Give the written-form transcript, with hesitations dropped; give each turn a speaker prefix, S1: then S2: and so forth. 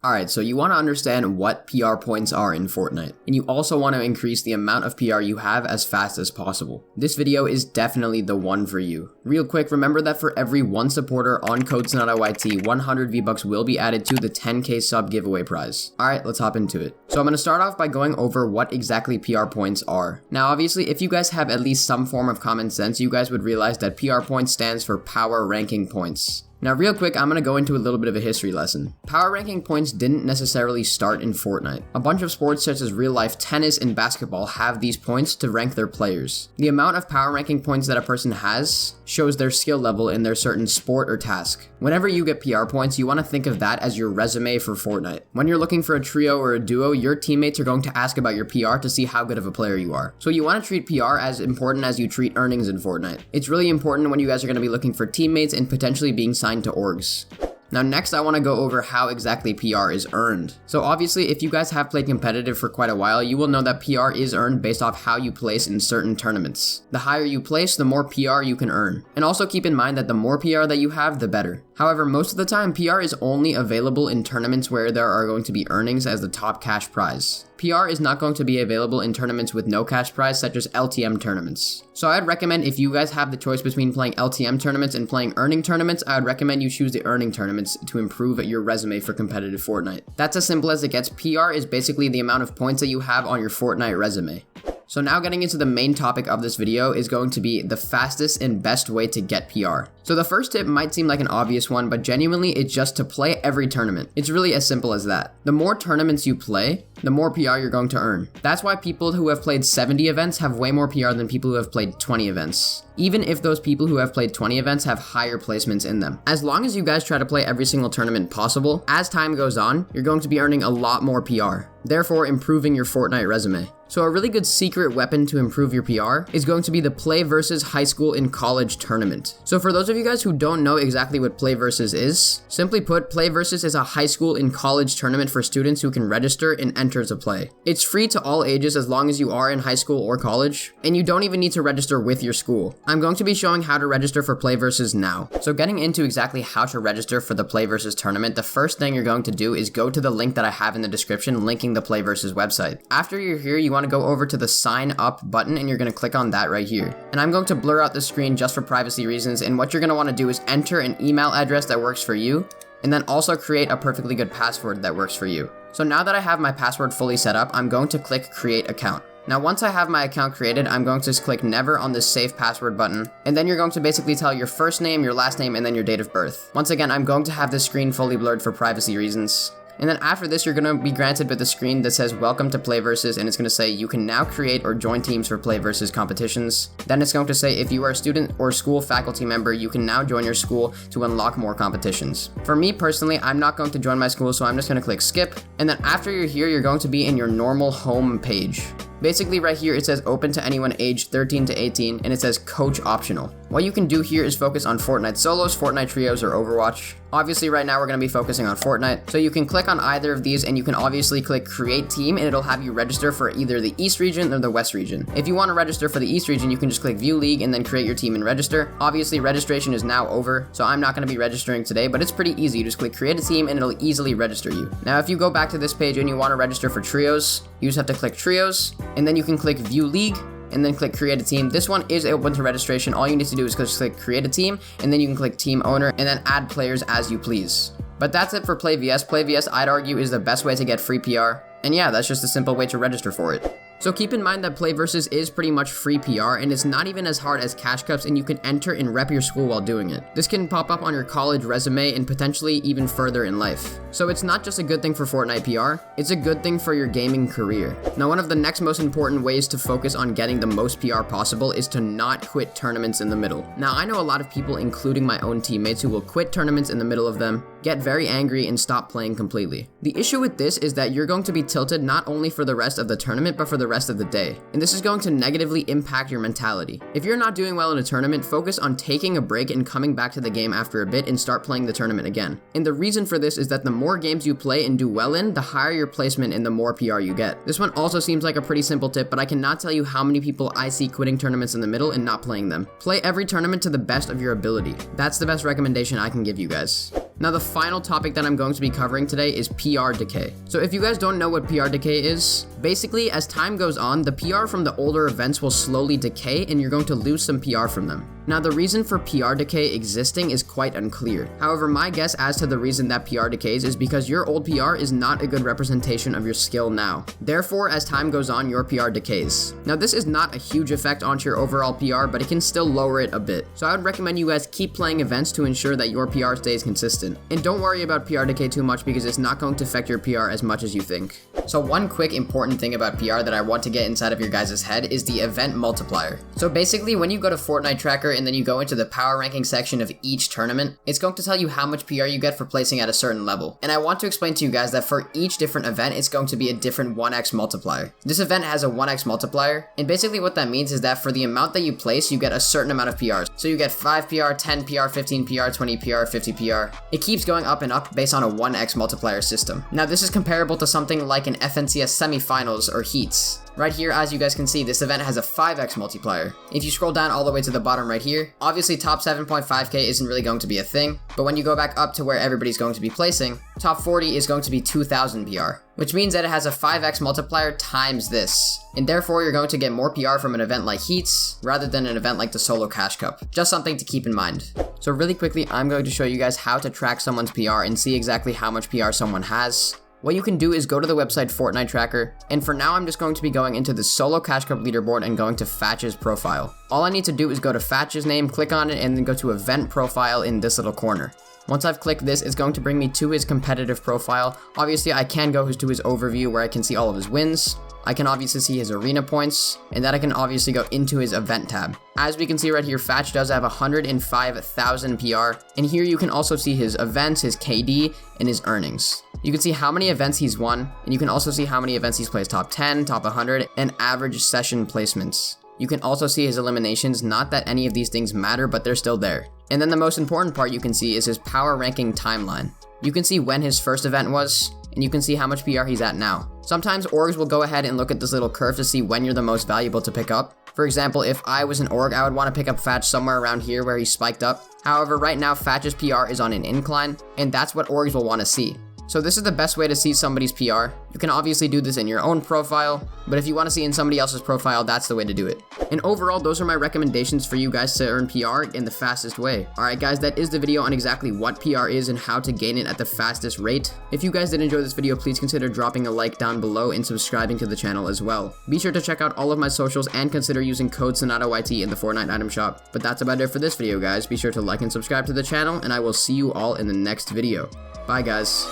S1: Alright, so you want to understand what PR points are in Fortnite, and you also want to increase the amount of PR you have as fast as possible. This video is definitely the one for you. Real quick, remember that for every one supporter on code SonataYT, 100 V-Bucks will be added to the 10k sub giveaway prize. Alright, let's hop into it. So I'm going to start off by going over what exactly PR points are. Now obviously, if you guys have at least some form of common sense, you guys would realize that PR points stands for Power Ranking Points. Now real quick, I'm going to go into a little bit of a history lesson. Power ranking points didn't necessarily start in Fortnite. A bunch of sports such as real life tennis and basketball have these points to rank their players. The amount of power ranking points that a person has shows their skill level in their certain sport or task. Whenever you get PR points, you want to think of that as your resume for Fortnite. When you're looking for a trio or a duo, your teammates are going to ask about your PR to see how good of a player you are. So you want to treat PR as important as you treat earnings in Fortnite. It's really important when you guys are going to be looking for teammates and potentially being signed to orgs. Now next I want to go over how exactly PR is earned. So obviously if you guys have played competitive for quite a while, you will know that PR is earned based off how you place in certain tournaments. The higher you place, the more PR you can earn. And also keep in mind that the more PR that you have, the better. However, most of the time, PR is only available in tournaments where there are going to be earnings as the top cash prize. PR is not going to be available in tournaments with no cash prize, such as LTM tournaments. So I'd recommend if you guys have the choice between playing LTM tournaments and playing earning tournaments, I would recommend you choose the earning tournaments to improve your resume for competitive Fortnite. That's as simple as it gets. PR is basically the amount of points that you have on your Fortnite resume. So now getting into the main topic of this video is going to be the fastest and best way to get PR. So the first tip might seem like an obvious one, but genuinely it's just to play every tournament. It's really as simple as that. The more tournaments you play, the more PR you're going to earn. That's why people who have played 70 events have way more PR than people who have played 20 events. Even if those people who have played 20 events have higher placements in them. As long as you guys try to play every single tournament possible, as time goes on, you're going to be earning a lot more PR, therefore improving your Fortnite resume. So a really good secret weapon to improve your PR is going to be the Play versus High School and College tournament. So for those of you guys who don't know exactly what Play versus is, simply put, Play versus is a high school and college tournament for students who can register and enter to play. It's free to all ages as long as you are in high school or college, and you don't even need to register with your school. I'm going to be showing how to register for Play versus now. So getting into exactly how to register for the Play versus tournament, the first thing you're going to do is go to the link that I have in the description linking the Play versus website. After you're here, you want to go over to the sign up button and you're going to click on that right here. And I'm going to blur out the screen just for privacy reasons, and what you're going to want to do is enter an email address that works for you, and then also create a perfectly good password that works for you. So now that I have my password fully set up, I'm going to click create account. Now once I have my account created, I'm going to just click never on this save password button, and then you're going to basically tell your first name, your last name, and then your date of birth. Once again, I'm going to have this screen fully blurred for privacy reasons. And then after this, you're going to be granted with a screen that says welcome to Play Versus, and it's going to say you can now create or join teams for Play Versus competitions. Then it's going to say if you are a student or school faculty member, you can now join your school to unlock more competitions. For me personally, I'm not going to join my school, so I'm just going to click skip. And then after you're here, you're going to be in your normal home page. Basically right here, it says open to anyone aged 13 to 18, and it says coach optional. What you can do here is focus on Fortnite solos, Fortnite trios, or Overwatch. Obviously right now we're going to be focusing on Fortnite, so you can click on either of these and you can obviously click create team, and it'll have you register for either the East region or the West region. If you want to register for the East region, you can just click view league and then create your team and register. Obviously registration is now over, so I'm not going to be registering today, but it's pretty easy. You just click create a team and it'll easily register you. Now if you go back to this page and you want to register for trios, you just have to click trios, and then you can click view league and then click create a team. This one is open to registration. All you need to do is just click create a team, and then you can click team owner and then add players as you please. But that's it for PlayVS. PlayVS, I'd argue, is the best way to get free PR. And yeah, that's just a simple way to register for it. So keep in mind that Play Versus is pretty much free PR, and it's not even as hard as cash cups, and you can enter and rep your school while doing it. This can pop up on your college resume and potentially even further in life. So it's not just a good thing for Fortnite PR, it's a good thing for your gaming career. Now one of the next most important ways to focus on getting the most PR possible is to not quit tournaments in the middle. Now I know a lot of people, including my own teammates, who will quit tournaments in the middle of them, get very angry, and stop playing completely. The issue with this is that you're going to be tilted not only for the rest of the tournament, but for the rest of the day. And this is going to negatively impact your mentality. If you're not doing well in a tournament, focus on taking a break and coming back to the game after a bit and start playing the tournament again. And the reason for this is that the more games you play and do well in, the higher your placement and the more PR you get. This one also seems like a pretty simple tip, but I cannot tell you how many people I see quitting tournaments in the middle and not playing them. Play every tournament to the best of your ability. That's the best recommendation I can give you guys. Now the final topic that I'm going to be covering today is PR decay. So if you guys don't know what PR decay is, basically as time goes on, the PR from the older events will slowly decay and you're going to lose some PR from them. Now the reason for PR decay existing is quite unclear. However, my guess as to the reason that PR decays is because your old PR is not a good representation of your skill now. Therefore, as time goes on, your PR decays. Now this is not a huge effect onto your overall PR, but it can still lower it a bit. So I would recommend you guys keep playing events to ensure that your PR stays consistent. And don't worry about PR decay too much because it's not going to affect your PR as much as you think. So one quick important thing about PR that I want to get inside of your guys' head is the event multiplier. So basically when you go to Fortnite Tracker and then you go into the power ranking section of each tournament, it's going to tell you how much PR you get for placing at a certain level. And I want to explain to you guys that for each different event, it's going to be a different 1x multiplier. This event has a 1x multiplier, and basically what that means is that for the amount that you place, you get a certain amount of PRs. So you get 5 PR, 10 PR, 15 PR, 20 PR, 50 PR. It keeps going up and up based on a 1x multiplier system. Now this is comparable to something like an FNCS semifinals or heats. Right here, as you guys can see, this event has a 5x multiplier. If you scroll down all the way to the bottom right here, obviously top 7.5k isn't really going to be a thing, but when you go back up to where everybody's going to be placing, top 40 is going to be 2000 PR, which means that it has a 5x multiplier times this, and therefore you're going to get more PR from an event like heats rather than an event like the solo cash cup. Just something to keep in mind. So really quickly, I'm going to show you guys how to track someone's PR and see exactly how much PR someone has. What you can do is go to the website Fortnite Tracker, and for now I'm just going to be going into the solo cash cup leaderboard and going to Fatch's profile. All I need to do is go to Fatch's name, click on it, and then go to event profile in this little corner. Once I've clicked this, it's going to bring me to his competitive profile. Obviously I can go to his overview where I can see all of his wins. I can obviously see his arena points, and then I can obviously go into his event tab. As we can see right here, Fatch does have 105,000 PR, and here you can also see his events, his KD, and his earnings. You can see how many events he's won, and you can also see how many events he's placed top 10, top 100, and average session placements. You can also see his eliminations, not that any of these things matter, but they're still there. And then the most important part you can see is his power ranking timeline. You can see when his first event was, and you can see how much PR he's at now. Sometimes orgs will go ahead and look at this little curve to see when you're the most valuable to pick up. For example, if I was an org, I would want to pick up Fatch somewhere around here where he spiked up. However, right now Fatch's PR is on an incline, and that's what orgs will want to see. So this is the best way to see somebody's PR. You can obviously do this in your own profile, but if you want to see in somebody else's profile, that's the way to do it. And overall, those are my recommendations for you guys to earn PR in the fastest way. Alright guys, that is the video on exactly what PR is and how to gain it at the fastest rate. If you guys did enjoy this video, please consider dropping a like down below and subscribing to the channel as well. Be sure to check out all of my socials and consider using code SonataYT in the Fortnite item shop. But that's about it for this video guys. Be sure to like and subscribe to the channel, and I will see you all in the next video. Bye guys.